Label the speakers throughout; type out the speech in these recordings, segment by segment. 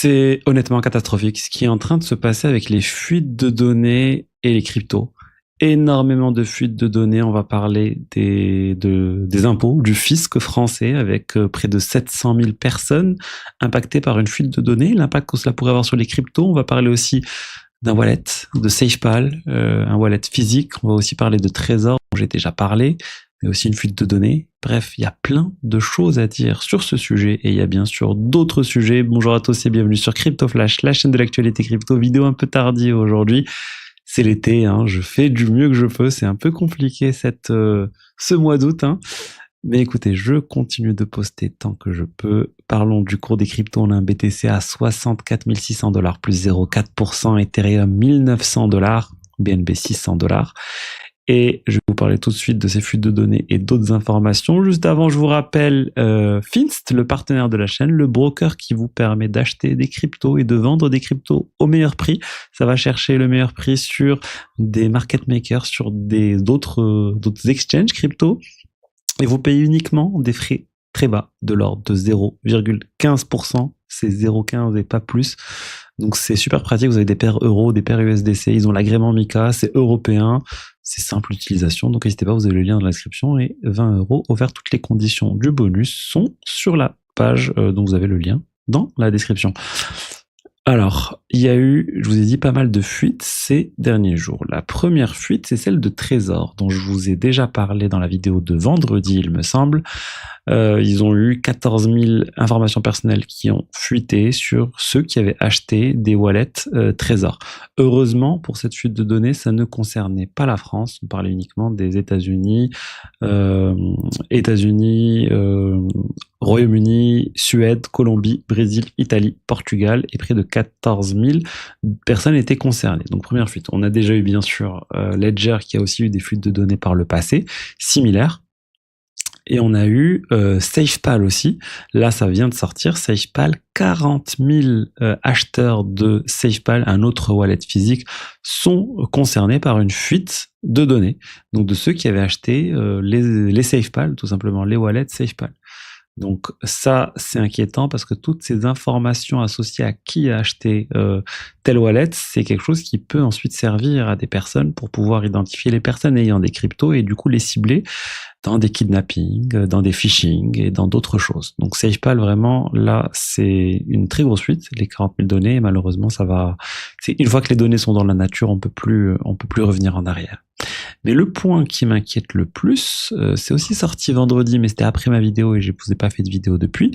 Speaker 1: C'est honnêtement catastrophique ce qui est en train de se passer avec les fuites de données et les cryptos. Énormément de fuites de données. On va parler des impôts, du fisc français, avec près de 700 000 personnes impactées par une fuite de données. L'impact que cela pourrait avoir sur les cryptos. On va parler aussi d'un wallet, de SafePal, un wallet physique. On va aussi parler de Trésor, dont j'ai déjà parlé, mais aussi une fuite de données. Bref, il y a plein de choses à dire sur ce sujet et il y a bien sûr d'autres sujets. Bonjour à tous et bienvenue sur Crypto Flash, la chaîne de l'actualité crypto. Vidéo un peu tardive aujourd'hui. C'est l'été, hein, je fais du mieux que je peux. C'est un peu compliqué ce mois d'août, hein. Mais écoutez, je continue de poster tant que je peux. Parlons du cours des cryptos. On a un BTC à 64 600 $, plus 0,4%. Ethereum 1900 $, BNB 600 $. Et je vais vous parler tout de suite de ces fuites de données et d'autres informations. Juste avant, je vous rappelle Finst, le partenaire de la chaîne, le broker qui vous permet d'acheter des cryptos et de vendre des cryptos au meilleur prix. Ça va chercher le meilleur prix sur des market makers, sur d'autres exchanges crypto. Et vous payez uniquement des frais très bas, de l'ordre de 0,15%. C'est 0,15 et pas plus. Donc c'est super pratique. Vous avez des paires euros, des paires USDC. Ils ont l'agrément MiCA, c'est européen. C'est simple utilisation. Donc n'hésitez pas, vous avez le lien dans la description. Et 20 € offerts. Toutes les conditions du bonus sont sur la page. Donc vous avez le lien dans la description. Alors, il y a eu, je vous ai dit, pas mal de fuites ces derniers jours. La première fuite, c'est celle de Trésor, dont je vous ai déjà parlé dans la vidéo de vendredi, il me semble. Ils ont eu 14 000 informations personnelles qui ont fuité sur ceux qui avaient acheté des wallets Trésor. Heureusement, pour cette fuite de données, ça ne concernait pas la France. On parlait uniquement des États-Unis, Royaume-Uni, Suède, Colombie, Brésil, Italie, Portugal, et près de 14 000 personnes étaient concernées. Donc première fuite. On a déjà eu bien sûr Ledger qui a aussi eu des fuites de données par le passé, similaires. Et on a eu SafePal aussi. Là, ça vient de sortir. SafePal, 40 000 acheteurs de SafePal, un autre wallet physique, sont concernés par une fuite de données. Donc de ceux qui avaient acheté les SafePal, tout simplement, les wallets SafePal. Donc ça, c'est inquiétant parce que toutes ces informations associées à qui a acheté tel wallet, c'est quelque chose qui peut ensuite servir à des personnes pour pouvoir identifier les personnes ayant des cryptos et du coup les cibler dans des kidnappings, dans des phishing et dans d'autres choses. Donc SafePal, vraiment, là, c'est une très grosse fuite, les 40 000 données, et malheureusement, une fois que les données sont dans la nature, on peut plus revenir en arrière. Mais le point qui m'inquiète le plus, c'est aussi sorti vendredi, mais c'était après ma vidéo et je ne vous ai pas fait de vidéo depuis,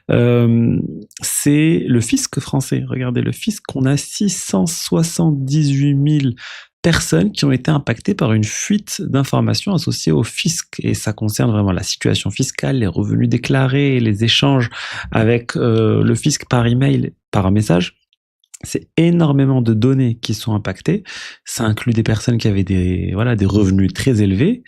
Speaker 1: c'est le fisc français. Regardez, le fisc, on a 678 000 personnes qui ont été impactées par une fuite d'informations associées au fisc. Et ça concerne vraiment la situation fiscale, les revenus déclarés, les échanges avec le fisc par email, par un message. C'est énormément de données qui sont impactées. Ça inclut des personnes qui avaient des revenus très élevés.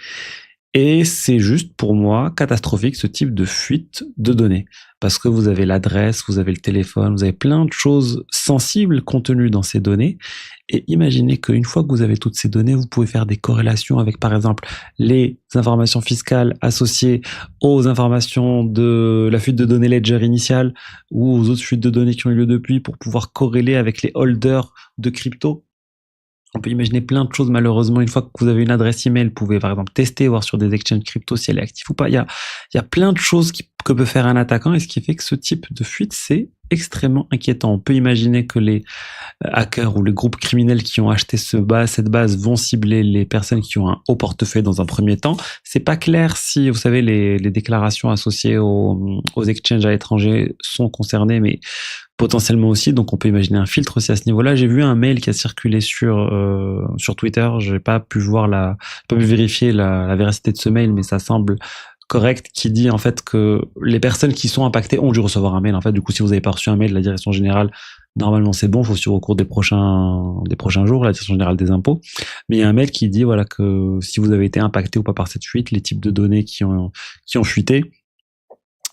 Speaker 1: Et c'est juste pour moi catastrophique ce type de fuite de données. Parce que vous avez l'adresse, vous avez le téléphone, vous avez plein de choses sensibles contenues dans ces données. Et imaginez qu'une fois que vous avez toutes ces données, vous pouvez faire des corrélations avec par exemple les informations fiscales associées aux informations de la fuite de données Ledger initiale ou aux autres fuites de données qui ont eu lieu depuis pour pouvoir corréler avec les holders de crypto. On peut imaginer plein de choses, malheureusement. Une fois que vous avez une adresse email, vous pouvez par exemple tester, voir sur des exchanges crypto si elle est active ou pas. Il y a plein de choses que peut faire un attaquant et ce qui fait que ce type de fuite, c'est extrêmement inquiétant. On peut imaginer que les hackers ou les groupes criminels qui ont acheté cette base vont cibler les personnes qui ont un haut portefeuille dans un premier temps. C'est pas clair si, vous savez, les déclarations associées aux exchanges à l'étranger sont concernées, mais potentiellement aussi, donc on peut imaginer un filtre aussi à ce niveau-là. J'ai vu un mail qui a circulé sur Twitter, j'ai pas pu vérifier la véracité de ce mail, mais ça semble correct, qui dit en fait que les personnes qui sont impactées ont dû recevoir un mail. En fait, du coup, si vous avez pas reçu un mail de la direction générale, normalement c'est bon, il faut suivre au cours des prochains jours, la direction générale des impôts. Mais il y a un mail qui dit voilà que si vous avez été impacté ou pas par cette fuite, les types de données qui ont fuité.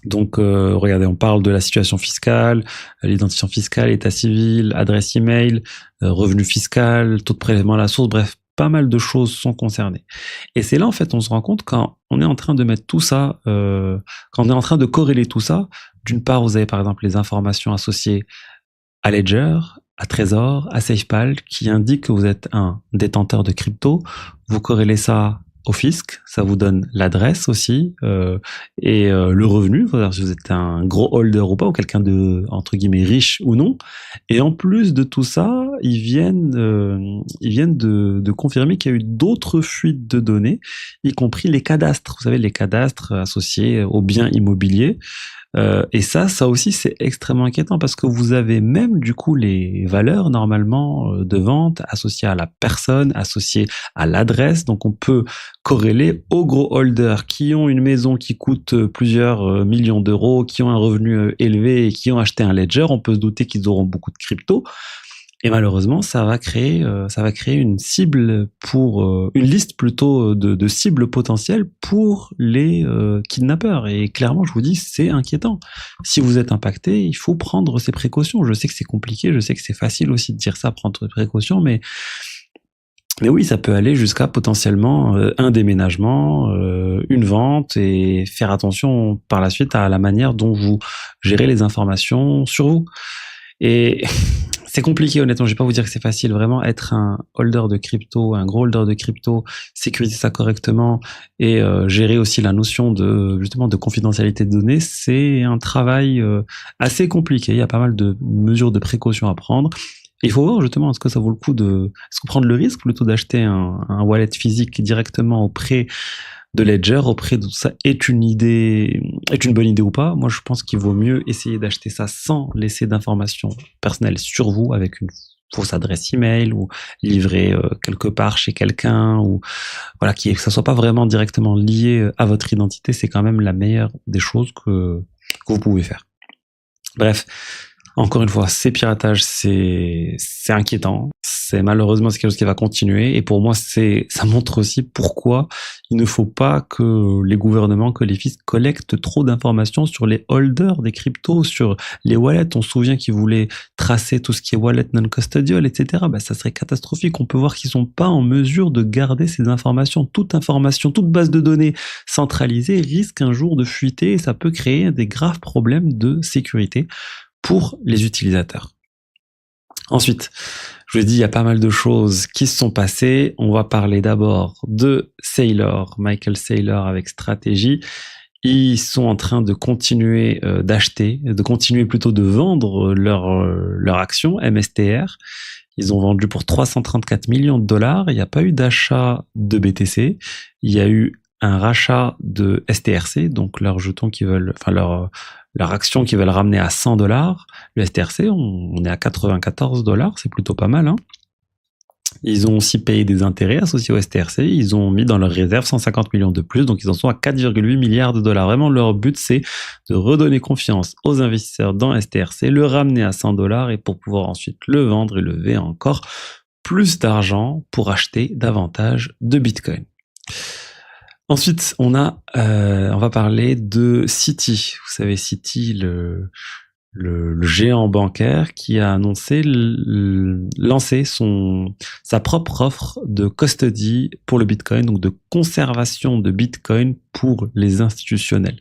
Speaker 1: Donc, regardez, on parle de la situation fiscale, l'identifiant fiscal, état civil, adresse email, revenu fiscal, taux de prélèvement à la source, bref, pas mal de choses sont concernées. Et c'est là, en fait, on se rend compte quand on est en train de mettre tout ça, quand on est en train de corréler tout ça, d'une part, vous avez par exemple les informations associées à Ledger, à Trésor, à SafePal, qui indiquent que vous êtes un détenteur de crypto. Vous corrélez ça au fisc, ça vous donne l'adresse aussi et le revenu, si vous êtes un gros holder ou pas, ou quelqu'un de entre guillemets riche ou non. Et en plus de tout ça, ils viennent de confirmer qu'il y a eu d'autres fuites de données, y compris les cadastres. Vous savez, les cadastres associés aux biens immobiliers. Et ça aussi, c'est extrêmement inquiétant parce que vous avez même du coup les valeurs normalement de vente associées à la personne, associées à l'adresse. Donc on peut corréler aux gros holders qui ont une maison qui coûte plusieurs millions d'euros, qui ont un revenu élevé et qui ont acheté un ledger. On peut se douter qu'ils auront beaucoup de crypto. Et malheureusement, ça va créer une cible une liste plutôt de cibles potentielles pour les kidnappeurs. Et clairement, je vous dis, c'est inquiétant. Si vous êtes impacté, il faut prendre ses précautions. Je sais que c'est compliqué, je sais que c'est facile aussi de dire ça, prendre des précautions, mais oui, ça peut aller jusqu'à potentiellement un déménagement, une vente, et faire attention par la suite à la manière dont vous gérez les informations sur vous. Et c'est compliqué, honnêtement. Je vais pas vous dire que c'est facile. Vraiment, être un holder de crypto, un gros holder de crypto, sécuriser ça correctement et gérer aussi la notion de justement de confidentialité de données, c'est un travail assez compliqué. Il y a pas mal de mesures de précaution à prendre. Et il faut voir justement est-ce que ça vaut le coup est-ce qu'on prend le risque plutôt d'acheter un wallet physique directement auprès de Ledger, auprès de tout ça, est une bonne idée ou pas. Moi, je pense qu'il vaut mieux essayer d'acheter ça sans laisser d'informations personnelles sur vous, avec une fausse adresse email ou livré quelque part chez quelqu'un, ou voilà, que ça soit pas vraiment directement lié à votre identité. C'est quand même la meilleure des choses que vous pouvez faire. Bref. Encore une fois, ces piratages, c'est inquiétant. Malheureusement, c'est quelque chose qui va continuer. Et pour moi, ça montre aussi pourquoi il ne faut pas que les gouvernements, que les fiscs collectent trop d'informations sur les holders des cryptos, sur les wallets. On se souvient qu'ils voulaient tracer tout ce qui est wallet non-custodial, etc. Ça serait catastrophique. On peut voir qu'ils sont pas en mesure de garder ces informations. Toute base de données centralisée risque un jour de fuiter et ça peut créer des graves problèmes de sécurité pour les utilisateurs. Ensuite, je vous ai dit, il y a pas mal de choses qui se sont passées. On va parler d'abord de Saylor, Michael Saylor avec Strategy. Ils sont en train de continuer de continuer plutôt de vendre leur action MSTR. Ils ont vendu pour 334 millions de dollars. Il n'y a pas eu d'achat de BTC. Il y a eu un rachat de STRC, donc leurs jetons leur action qui veulent ramener à 100 dollars. Le STRC, on est à 94 dollars, c'est plutôt pas mal, hein. Ils ont aussi payé des intérêts associés au STRC. Ils ont mis dans leur réserve 150 millions de plus, donc ils en sont à 4,8 milliards de dollars. Vraiment, leur but, c'est de redonner confiance aux investisseurs dans STRC, le ramener à 100 dollars et pour pouvoir ensuite le vendre et lever encore plus d'argent pour acheter davantage de Bitcoin. Ensuite, on va parler de Citi. Vous savez, Citi, le géant bancaire qui a annoncé lancer sa propre offre de custody pour le Bitcoin, donc de conservation de Bitcoin pour les institutionnels.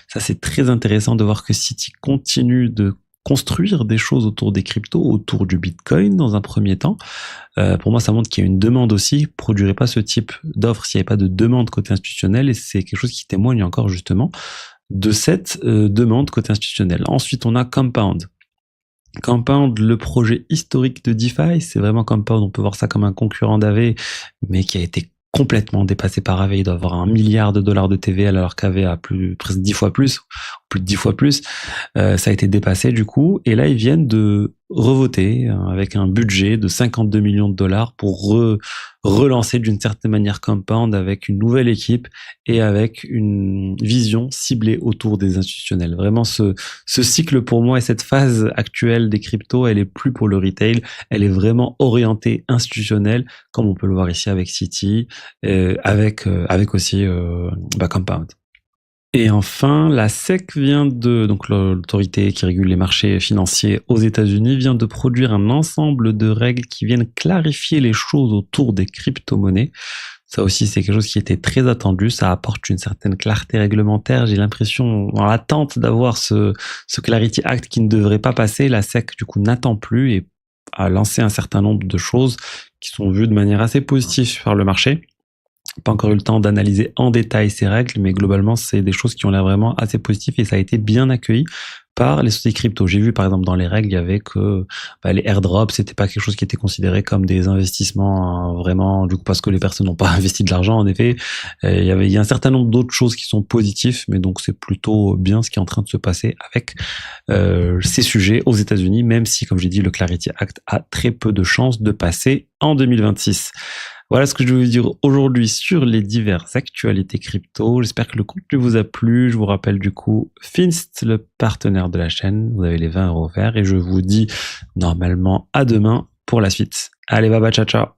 Speaker 1: Ça, c'est très intéressant de voir que Citi continue de construire des choses autour des cryptos, autour du Bitcoin dans un premier temps. Pour moi, ça montre qu'il y a une demande aussi. Il ne produirait pas ce type d'offre s'il n'y avait pas de demande côté institutionnel, et c'est quelque chose qui témoigne encore justement de cette demande côté institutionnel. Ensuite, on a Compound. Compound, le projet historique de DeFi, c'est vraiment Compound, on peut voir ça comme un concurrent d'Aave, mais qui a été complètement dépassé par Aave. Il doit avoir 1 milliard de dollars de TVA alors qu'Aave a presque 10 fois plus, plus de 10 fois plus. Ça a été dépassé du coup, et là ils viennent de revoter avec un budget de 52 millions de dollars pour relancer d'une certaine manière Compound avec une nouvelle équipe et avec une vision ciblée autour des institutionnels. Vraiment, ce cycle pour moi et cette phase actuelle des cryptos, elle est plus pour le retail, elle est vraiment orientée institutionnelle, comme on peut le voir ici avec Citi, avec aussi Compound. Et enfin, la SEC donc l'autorité qui régule les marchés financiers aux États-Unis, vient de produire un ensemble de règles qui viennent clarifier les choses autour des crypto-monnaies. Ça aussi, c'est quelque chose qui était très attendu. Ça apporte une certaine clarté réglementaire. J'ai l'impression, en attente d'avoir ce Clarity Act qui ne devrait pas passer, la SEC, du coup, n'attend plus et a lancé un certain nombre de choses qui sont vues de manière assez positive par le marché. Pas encore eu le temps d'analyser en détail ces règles, mais globalement, c'est des choses qui ont l'air vraiment assez positives et ça a été bien accueilli par les sociétés crypto. J'ai vu, par exemple, dans les règles, il y avait que les airdrops, c'était pas quelque chose qui était considéré comme des investissements vraiment, du coup, parce que les personnes n'ont pas investi de l'argent, en effet. Il y a un certain nombre d'autres choses qui sont positives, mais donc c'est plutôt bien ce qui est en train de se passer avec ces sujets aux États-Unis, même si, comme j'ai dit, le Clarity Act a très peu de chances de passer en 2026. Voilà ce que je voulais vous dire aujourd'hui sur les diverses actualités crypto. J'espère que le contenu vous a plu. Je vous rappelle du coup Finst, le partenaire de la chaîne. Vous avez les 20 € offerts et je vous dis normalement à demain pour la suite. Allez, bye bye, ciao, ciao.